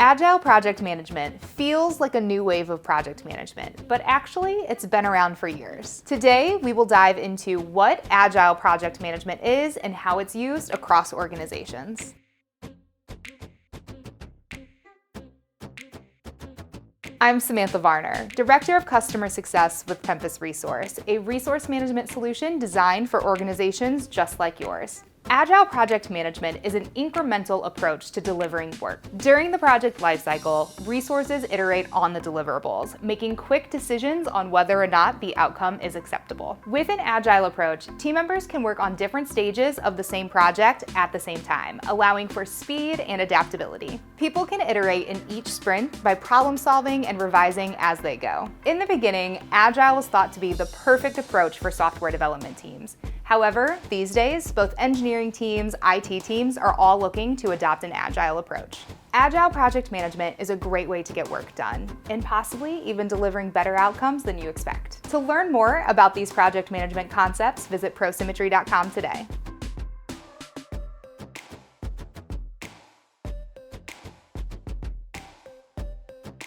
Agile project management feels like a new wave of project management, but actually it's been around for years. Today, we will dive into what Agile project management is and how it's used across organizations. I'm Samantha Varner, Director of Customer Success with Tempus Resource, a resource management solution designed for organizations just like yours. Agile project management is an incremental approach to delivering work. During the project lifecycle, resources iterate on the deliverables, making quick decisions on whether or not the outcome is acceptable. With an Agile approach, team members can work on different stages of the same project at the same time, allowing for speed and adaptability. People can iterate in each sprint by problem solving and revising as they go. In the beginning, Agile was thought to be the perfect approach for software development teams. However, these days, both engineering teams, IT teams are all looking to adopt an Agile approach. Agile project management is a great way to get work done, and possibly even delivering better outcomes than you expect. To learn more about these project management concepts, visit prosymmetry.com today.